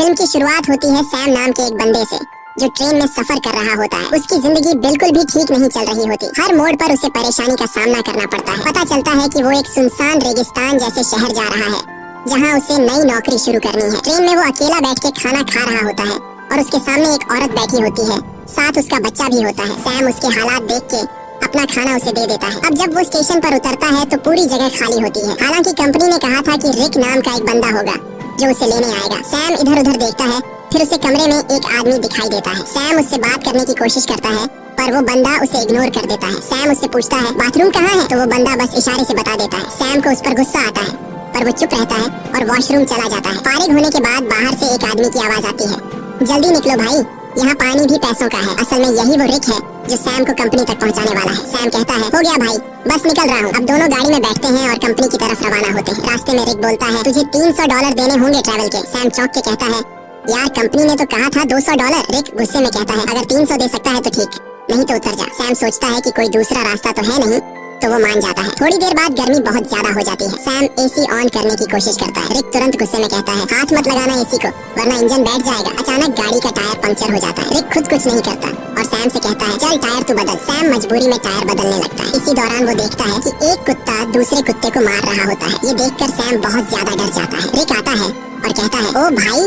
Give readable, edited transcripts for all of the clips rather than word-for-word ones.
Film की शुरुआत होती है सैम नाम के एक बंदे से जो ट्रेन में सफर कर रहा होता है। उसकी जिंदगी बिल्कुल भी ठीक नहीं चल रही होती। हर मोड़ पर उसे परेशानी का सामना करना पड़ता है। पता चलता है कि वो एक सुनसान रेगिस्तान जैसे शहर जा रहा है जहाँ उसे नई नौकरी शुरू करनी है। ट्रेन में वो अकेला बैठ के खाना खा रहा होता है और उसके सामने एक औरत बैठी होती है, साथ उसका बच्चा भी होता है। सैम उसके हालात देख के अपना खाना उसे दे देता है। अब जब वो स्टेशन पर उतरता है तो पूरी जगह खाली होती है। हालांकि कंपनी ने कहा था कि रिक नाम का एक बंदा होगा जो उसे लेने आएगा। सैम इधर उधर देखता है, फिर उसे कमरे में एक आदमी दिखाई देता है। सैम उससे बात करने की कोशिश करता है पर वो बंदा उसे इग्नोर कर देता है। सैम उससे पूछता है बाथरूम कहाँ है, तो वो बंदा बस इशारे से बता देता है। सैम को उस पर गुस्सा आता है पर वो चुप रहता है और वॉशरूम चला जाता है। फारिग होने के बाद बाहर से एक आदमी की आवाज आती है, जल्दी निकलो भाई, यहाँ पानी भी पैसों का है। असल में यही वो रिक है जो सैम को कंपनी तक पहुँचाने वाला है। सैम कहता है हो गया भाई, बस निकल रहा हूँ। अब दोनों गाड़ी में बैठते हैं और कंपनी की तरफ रवाना होते हैं। रास्ते में रिक बोलता है तुझे $300 देने होंगे ट्रैवल के। सैम चौंक के कहता है यार कंपनी ने तो कहा था $200। रिक गुस्से में कहता है अगर 300 दे सकता है तो ठीक, नहीं तो उतर जा। सैम सोचता है कि कोई दूसरा रास्ता तो है नहीं, तो वो मान जाता है। थोड़ी देर बाद गर्मी बहुत ज्यादा हो जाती है। सैम एसी ऑन करने की कोशिश करता है। रिक तुरंत गुस्से में कहता है हाथ मत लगाना एसी को वरना इंजन बैठ जाएगा। अचानक गाड़ी का टायर पंक्चर हो जाता है। रिक खुद कुछ नहीं करता और सैम से कहता है चल टायर तू बदल। सैम मजबूरी में टायर बदलने लगता है। इसी दौरान वो देखता है कि एक कुत्ता दूसरे कुत्ते को मार रहा होता है। ये देखकर सैम बहुत ज्यादा डर जाता है। रिक आता है और कहता है ओ भाई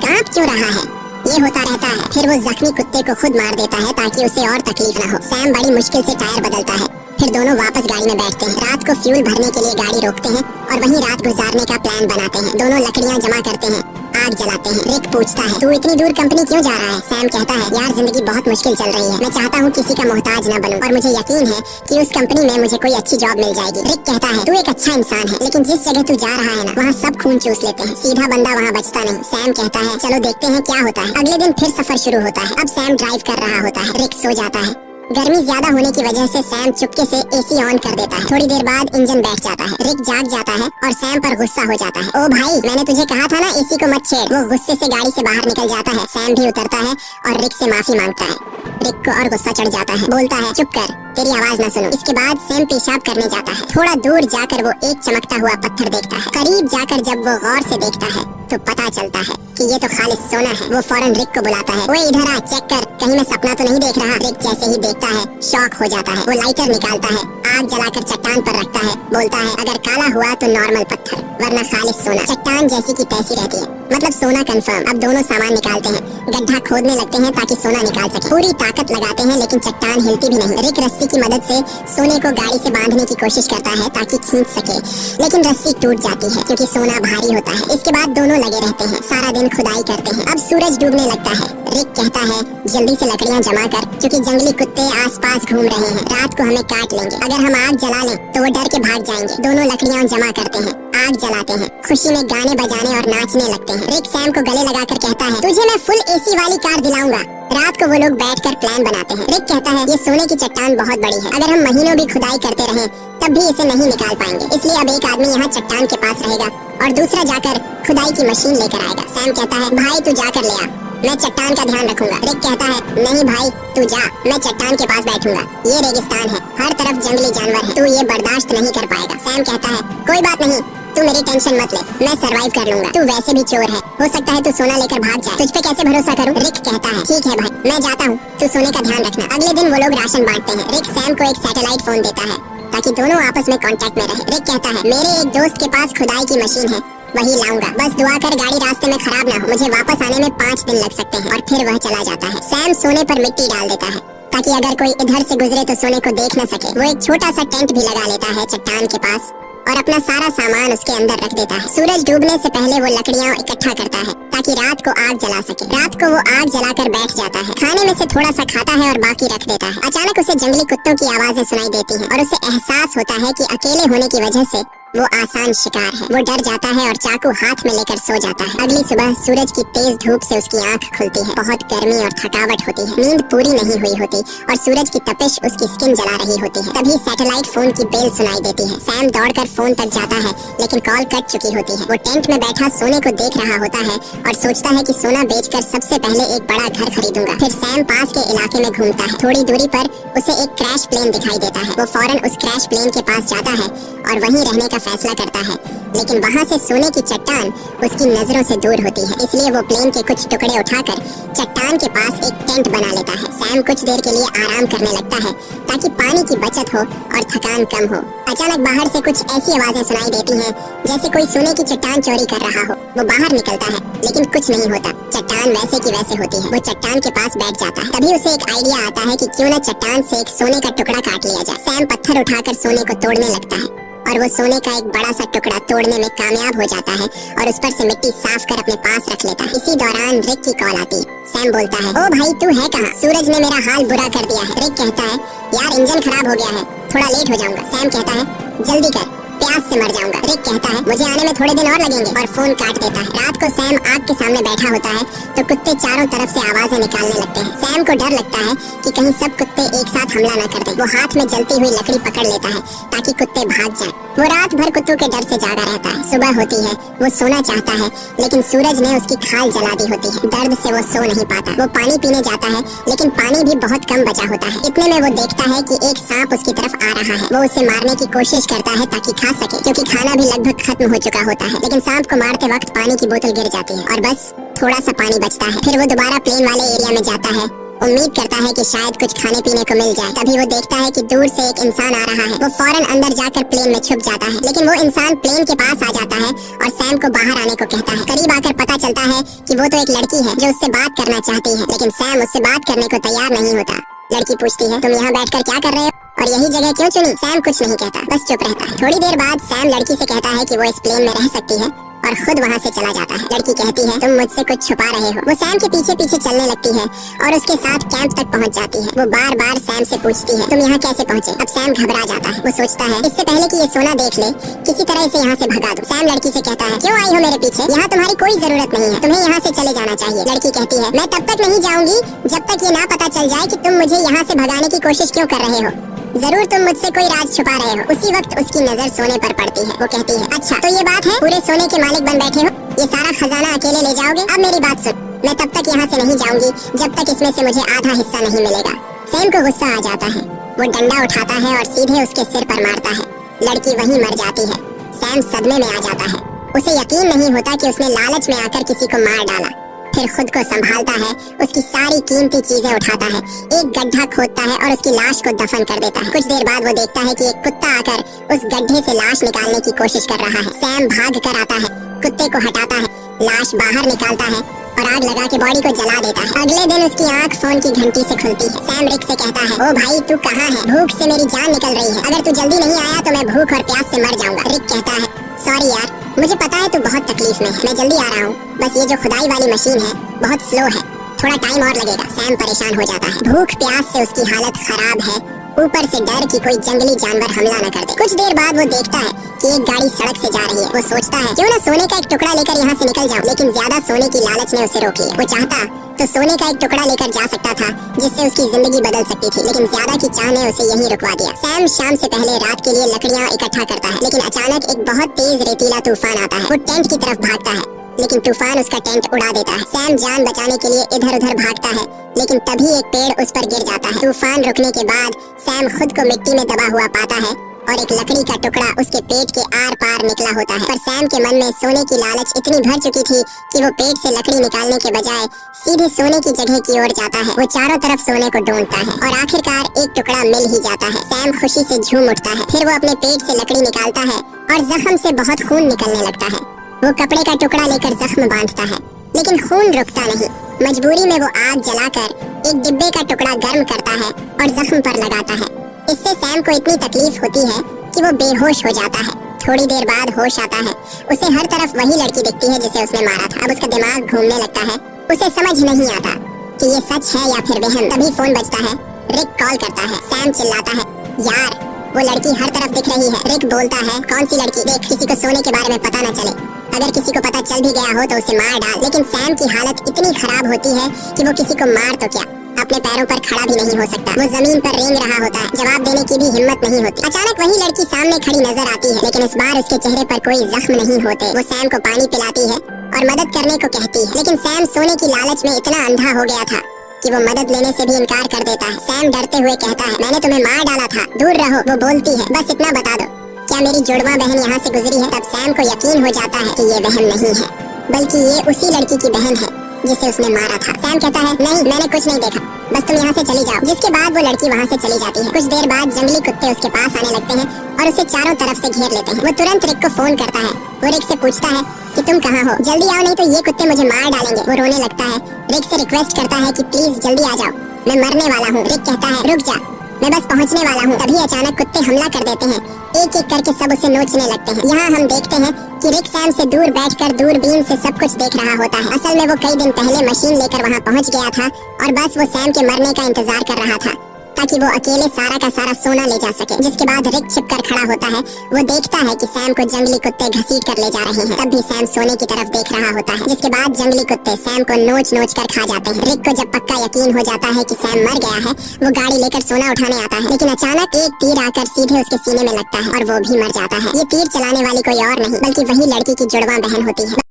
कांप क्यों रहा है, ये होता रहता है। फिर वो जख्मी कुत्ते को खुद मार देता है ताकि उसे और तकलीफ न हो। सैम बड़ी मुश्किल से टायर बदलता है, फिर दोनों वापस गाड़ी में बैठते हैं। रात को फ्यूल भरने के लिए गाड़ी रोकते हैं और वहीं रात गुजारने का प्लान बनाते हैं। दोनों लकड़ियाँ जमा करते हैं, आग जलाते हैं। रिक पूछता है तू इतनी दूर कंपनी क्यों जा रहा है। सैम कहता है यार जिंदगी बहुत मुश्किल चल रही है, मैं चाहता हूँ किसी का मोहताज न बनूं और मुझे यकीन है कि उस कंपनी में मुझे कोई अच्छी जॉब मिल जाएगी। रिक कहता है तू एक अच्छा इंसान है लेकिन जिस जगह तू जा रहा है ना वहाँ सब खून चूस लेते हैं, सीधा बंदा वहाँ बचता नहीं। सैम कहता है चलो देखते हैं क्या होता है। अगले दिन फिर सफर शुरू होता है। अब सैम ड्राइव कर रहा होता है। रिक सो जाता है। गर्मी ज्यादा होने की वजह से सैम चुपके से एसी ऑन कर देता है। थोड़ी देर बाद इंजन बैठ जाता है। रिक जाग जाता है और सैम पर गुस्सा हो जाता है। ओ भाई मैंने तुझे कहा था ना एसी को मत छेड़। वो गुस्से से गाड़ी से बाहर निकल जाता है। सैम भी उतरता है और रिक से माफी मांगता है। रिक को और गुस्सा चढ़ जाता है, बोलता है चुप कर, तेरी आवाज न सुनो। इसके बाद सैम पेशाब करने जाता है। थोड़ा दूर जाकर वो एक चमकता हुआ पत्थर देखता है। करीब जाकर जब वो गौर से देखता है तो पता चलता है कि ये तो खालिस सोना है। वो फौरन रिक को बुलाता है, ओए इधर आ, चेक कर, कहीं मैं सपना तो नहीं देख रहा। रिक जैसे ही देखता है शॉक हो जाता है। वो लाइटर निकालता है, आग जलाकर चट्टान पर रखता है। बोलता है अगर काला हुआ तो नॉर्मल पत्थर वरना खालिस सोना। चट्टान जैसी की तैसी रहती है, मतलब सोना कंफर्म। अब दोनों सामान निकालते हैं, गड्ढा खोदने लगते हैं ताकि सोना निकाल सके। पूरी ताकत लगाते हैं लेकिन चट्टान हिलती भी नहीं। रिक रस्सी की मदद से सोने को गाड़ी से बांधने की कोशिश करता है ताकि खींच सके, लेकिन रस्सी टूट जाती है क्योंकि सोना भारी होता है। इसके बाद दोनों लगे रहते हैं, सारा दिन खुदाई करते हैं। अब सूरज डूबने लगता है। रिक कहता है जल्दी से लकड़ियाँ जमा कर क्योंकि जंगली कुत्ते आसपास घूम रहे हैं, रात को हमें काट लेंगे। अगर हम आग जला लें तो वो डर के भाग जाएंगे। दोनों लकड़ियाँ जमा करते हैं, आग जलाते हैं, खुशी में गाने बजाने और नाचने लगते हैं। रिक सैम को गले लगाकर कहता है तुझे मैं फुल एसी वाली कार दिलाऊंगा। रात को वो लोग बैठकर प्लान बनाते हैं। रिक कहता है ये सोने की चट्टान बहुत बड़ी है, अगर हम महीनों भी खुदाई करते रहें तब भी इसे नहीं निकाल पाएंगे, इसलिए अब एक आदमी यहाँ चट्टान के पास रहेगा और दूसरा जाकर खुदाई की मशीन लेकर आएगा। सैम कहता है भाई तू जाकर ले आ, मैं चट्टान का ध्यान रखूंगा। रिक कहता है नहीं भाई तू जा, मैं चट्टान के पास बैठूंगा। ये रेगिस्तान है, हर तरफ जंगली जानवर है, तू ये बर्दाश्त नहीं कर पाएगा। सैम कहता है कोई बात नहीं, तू मेरी टेंशन मत ले, मैं सरवाइव कर लूंगा। तू वैसे भी चोर है, हो सकता है तू सोना लेकर भाग जाए, तुझ पे कैसे भरोसा करूं। रिक कहता है ठीक है भाई मैं जाता हूँ, तू सोने का ध्यान रखना। अगले दिन वो लोग राशन बांटते हैं। रिक सैम को एक सैटेलाइट फोन देता है ताकि दोनों आपस में कांटेक्ट में रहे। रिक कहता है मेरे एक दोस्त के पास खुदाई की मशीन है, वही लाऊंगा, बस दुआ कर गाड़ी रास्ते में खराब ना हो, मुझे वापस आने में 5 दिन लग सकते हैं। और फिर वह चला जाता है। सैम सोने पर मिट्टी डाल देता है ताकि अगर कोई इधर से गुजरे तो सोने को देख न सके। वो एक छोटा सा टेंट भी लगा लेता है चट्टान के पास और अपना सारा सामान उसके अंदर रख देता है। सूरज डूबने से पहले वो लकड़ियाँ इकट्ठा करता है ताकि रात को आग जला सके। रात को वो आग जलाकर बैठ जाता है, खाने में से थोड़ा सा खाता है और बाकी रख देता है। अचानक उसे जंगली कुत्तों की आवाजें सुनाई देती हैं और उसे एहसास होता है कि अकेले होने की वजह से वो आसान शिकार है। वो डर जाता है और चाकू हाथ में लेकर सो जाता है। अगली सुबह सूरज की तेज धूप से उसकी आंख खुलती है। बहुत गर्मी और थकावट होती है, नींद पूरी नहीं हुई होती और सूरज की तपिश उसकी स्किन जला रही होती है। तभी सैटेलाइट फोन की बेल सुनाई देती है। सैम दौड़कर फोन तक जाता है लेकिन कॉल कट चुकी होती है। वो टेंट में बैठा सोने को देख रहा होता है और सोचता है कि सोना बेचकर सबसे पहले एक बड़ा घर खरीदूंगा। फिर सैम पास के इलाके में घूमता है। थोड़ी दूरी पर उसे एक क्रैश प्लेन दिखाई देता है। वो फौरन उस क्रैश प्लेन के पास जाता है और वहीं रहने का फैसला करता है, लेकिन वहाँ से सोने की चट्टान उसकी नजरों से दूर होती है। इसलिए वो प्लेन के कुछ टुकड़े उठाकर चट्टान के पास एक टेंट बना लेता है। सैम कुछ देर के लिए आराम करने लगता है ताकि पानी की बचत हो और थकान कम हो। अचानक बाहर से कुछ ऐसी आवाजें सुनाई देती हैं जैसे कोई सोने की चट्टान चोरी कर रहा हो। वो बाहर निकलता है लेकिन कुछ नहीं होता, चट्टान वैसे की वैसे होती है। वो चट्टान के पास बैठ जाता है। तभी उसे एक आइडिया आता है कि क्यों न चट्टान से एक सोने का टुकड़ा काट लिया जाए। सैम पत्थर उठाकर सोने को तोड़ने लगता है और वो सोने का एक बड़ा सा टुकड़ा तोड़ने में कामयाब हो जाता है और उस पर से मिट्टी साफ कर अपने पास रख लेता है। इसी दौरान रिक की कॉल आती है। सैम बोलता है, ओ भाई तू है कहाँ? सूरज ने मेरा हाल बुरा कर दिया है। रिक कहता है, यार इंजन खराब हो गया है, थोड़ा लेट हो जाऊंगा। सैम कहता है, जल्दी कर, प्यास से मर जाऊंगा। रिक कहता है, मुझे आने में थोड़े दिन और लगेंगे, और फोन काट देता है। रात को सैम आग के सामने बैठा होता है तो कुत्ते चारों तरफ से आवाजें निकालने लगते हैं। सैम को डर लगता है कि कहीं सब कुत्ते एक साथ हमला न कर दें। वो हाथ में जलती हुई लकड़ी पकड़ लेता है ताकि कुत्ते भाग जाएं। वो रात भर कुत्तों के डर से जागा रहता है। सुबह होती है, वो सोना चाहता है लेकिन सूरज ने उसकी खाल जला दी होती है। दर्द से वो सो नहीं पाता। वो पानी पीने जाता है लेकिन पानी भी बहुत कम बचा होता है। इतने में वो देखता है कि एक सांप उसकी तरफ आ रहा है। वो उसे मारने की कोशिश करता है ताकि खा सके, क्योंकि खाना भी लगभग खत्म हो चुका होता है। लेकिन सांप को मारते वक्त पानी की बोतल गिर जाती है और बस थोड़ा सा पानी बचता है। फिर वो दोबारा प्लेन वाले एरिया में जाता है, उम्मीद करता है कि शायद कुछ खाने पीने को मिल जाए। तभी वो देखता है कि दूर से एक इंसान आ रहा है। वो फौरन अंदर जाकर प्लेन में छुप जाता है, लेकिन वो इंसान प्लेन के पास आ जाता है और सैम को बाहर आने को कहता है। करीब आकर पता चलता है कि वो तो एक लड़की है जो उससे बात करना चाहती है, लेकिन सैम उससे बात करने को तैयार नहीं होता। लड़की पूछती है, तुम यहाँ बैठकर क्या कर रहे हो और यही जगह क्यों चुनी? सैम कुछ नहीं कहता, बस चुप रहता है। थोड़ी देर बाद सैम लड़की से कहता है कि वो इस प्लेन में रह सकती है और खुद वहाँ से चला जाता है। लड़की कहती है, तुम मुझसे कुछ छुपा रहे हो। वो सैम के पीछे पीछे चलने लगती है और उसके साथ कैंप तक पहुँच जाती है। वो बार बार सैम से पूछती है, तुम यहाँ कैसे पहुँचे? अब सैम घबरा जाता है। वो सोचता है, इससे पहले कि ये सोना देख ले, किसी तरह इसे यहाँ से भगा दूं। सैम लड़की से कहता है, क्यों आई हो मेरे पीछे? यहाँ तुम्हारी कोई जरूरत नहीं है, तुम्हें यहाँ से चले जाना चाहिए। लड़की कहती है, मैं तब तक नहीं जाऊंगी जब तक ये ना पता चल जाए कि तुम मुझे यहाँ से भगाने की कोशिश क्यों कर रहे हो। जरूर तुम मुझसे कोई राज छुपा रहे हो। उसी वक्त उसकी नजर सोने पर पड़ती है। वो कहती है, अच्छा तो ये बात है, पूरे सोने के मालिक बन बैठे हो, ये सारा खजाना अकेले ले जाओगे? अब मेरी बात सुन, मैं तब तक यहाँ से नहीं जाऊंगी जब तक इसमें से मुझे आधा हिस्सा नहीं मिलेगा। सैम को गुस्सा आ जाता है। वो डंडा उठाता है और सीधे उसके सिर पर मारता है। लड़की वहीं मर जाती है। सैम सदमे में आ जाता है। उसे यकीन नहीं होता कि उसने लालच में आकर किसी को मार डाला। फिर खुद को संभालता है, उसकी सारी कीमती चीजें उठाता है, एक गड्ढा खोदता है और उसकी लाश को दफन कर देता है। कुछ देर बाद वो देखता है कि एक कुत्ता आकर उस गड्ढे से लाश निकालने की कोशिश कर रहा है। सैम भाग कर आता है, कुत्ते को हटाता है, लाश बाहर निकालता है और आग लगा के बॉडी को जला देता है। अगले दिन उसकी आंख फोन की घंटी से खुलती है। सैम रिक से कहता है, ओ भाई तू कहाँ है? भूख से मेरी जान निकल रही है, अगर तू जल्दी नहीं आया तो मैं भूख और प्यास से मर जाऊंगा। रिक कहता है, सॉरी यार, मुझे पता है तू बहुत तकलीफ में है, मैं जल्दी आ रहा हूँ, बस ये जो खुदाई वाली मशीन है बहुत स्लो है, थोड़ा टाइम और लगेगा। सैम परेशान हो जाता है। भूख प्यास से उसकी हालत खराब है, ऊपर से डर कि कोई जंगली जानवर हमला न कर दे। कुछ देर बाद वो देखता है कि एक गाड़ी सड़क से जा रही है। वो सोचता है, क्यों ना सोने का एक टुकड़ा लेकर यहाँ से निकल जाऊं, लेकिन ज्यादा सोने की लालच ने उसे रोक लिया। वो चाहता तो सोने का एक टुकड़ा लेकर जा सकता था जिससे उसकी जिंदगी बदल सकती थी, लेकिन ज्यादा की चाह ने उसे यहीं रुकवा दिया। सैम शाम से पहले रात के लिए लकड़ियाँ इकट्ठा करता है, लेकिन अचानक एक बहुत तेज रेतीला तूफान आता है। वो टेंट की तरफ भागता है, लेकिन तूफान उसका टेंट उड़ा देता है। सैम जान बचाने के लिए इधर उधर भागता है, लेकिन तभी एक पेड़ उस पर गिर जाता है। तूफान रुकने के बाद सैम खुद को मिट्टी में दबा हुआ पाता है और एक लकड़ी का टुकड़ा उसके पेट के आर पार निकला होता है। पर सैम के मन में सोने की लालच इतनी भर चुकी थी कि वो पेट से लकड़ी निकालने के बजाय सीधे सोने की जगह की ओर जाता है। वो चारों तरफ सोने को ढूंढता है और आखिरकार एक टुकड़ा मिल ही जाता है। सैम खुशी से झूम उठता है। फिर वो अपने पेट से लकड़ी निकालता है और जख्म से बहुत खून निकलने लगता है। वो कपड़े का टुकड़ा लेकर जख्म बांधता है, लेकिन खून रुकता नहीं। मजबूरी में वो आग जलाकर एक डिब्बे का टुकड़ा गर्म करता है और जख्म पर लगाता है। इससे सैम को इतनी तकलीफ होती है कि वो बेहोश हो जाता है। थोड़ी देर बाद होश आता है। उसे हर तरफ वही लड़की दिखती है जिसे उसने मारा था। अब उसका दिमाग घूमने लगता है। उसे समझ नहीं आता कि ये सच है या फिर वहम। तभी फोन बजता है। रिक कॉल करता है। सैम चिल्लाता है, यार वो लड़की हर तरफ दिख रही है। रिक बोलता है, कौन सी लड़की? देख, किसी को सोने के बारे में पता न चले, अगर किसी को पता चल भी गया हो तो उसे मार डाल। लेकिन सैम की हालत इतनी खराब होती है कि वो किसी को मार तो क्या, अपने पैरों पर खड़ा भी नहीं हो सकता। वो जमीन पर रेंग रहा होता है, जवाब देने की भी हिम्मत नहीं होती। अचानक वही लड़की सामने खड़ी नजर आती है, लेकिन इस बार उसके चेहरे पर कोई जख्म नहीं होते। वो सैम को पानी पिलाती है और मदद करने को कहती है, लेकिन सैम सोने की लालच में इतना अंधा हो गया था कि वो मदद लेने से भी इनकार कर देता है। सैम डरते हुए कहता है, मैंने तुम्हें मार डाला था, दूर रहो। वो बोलती है, बस इतना बता दो क्या मेरी जुड़वा बहन यहाँ से गुजरी है? तब सैम को यकीन हो जाता है कि ये वहम नहीं है, बल्कि ये उसी लड़की की बहन है जिसे उसने मारा था। सैम कहता है, नहीं, मैंने कुछ नहीं देखा, बस तुम यहाँ से चली जाओ। जिसके बाद वो लड़की वहाँ से चली जाती है। कुछ देर बाद जंगली कुत्ते उसके पास आने लगते हैं और उसे चारों तरफ से घेर लेते हैं। वो तुरंत रिक को फोन करता है। वो रिक से पूछता है कि तुम कहाँ हो, जल्दी आओ नहीं तो ये कुत्ते मुझे मार डालेंगे। वो रोने लगता है। रिक से रिक्वेस्ट करता है कि प्लीज जल्दी आ जाओ, मैं मरने वाला हूँ। रिक कहता है, रुक जा, मैं बस पहुँचने वाला हूँ। तभी अचानक कुत्ते हमला कर देते हैं। एक एक करके सब उसे नोचने लगते हैं। यहाँ हम देखते हैं कि रिक सैम से दूर बैठकर दूरबीन से सब कुछ देख रहा होता है। असल में वो कई दिन पहले मशीन लेकर वहाँ पहुँच गया था और बस वो सैम के मरने का इंतजार कर रहा था ताकि वो अकेले सारा का सारा सोना ले जा सके। जिसके बाद रिक छिपकर खड़ा होता है। वो देखता है कि सैम को जंगली कुत्ते घसीट कर ले जा रहे हैं। तब भी सैम सोने की तरफ देख रहा होता है। जिसके बाद जंगली कुत्ते सैम को नोच नोच कर खा जाते हैं। रिक को जब पक्का यकीन हो जाता है कि सैम मर गया है, वो गाड़ी लेकर सोना उठाने आता है, लेकिन अचानक एक तीर आकर सीधे उसके सीने में लगता है और वो भी मर जाता है। ये तीर चलाने वाली कोई और नहीं बल्कि वही लड़की की जुड़वा बहन होती है।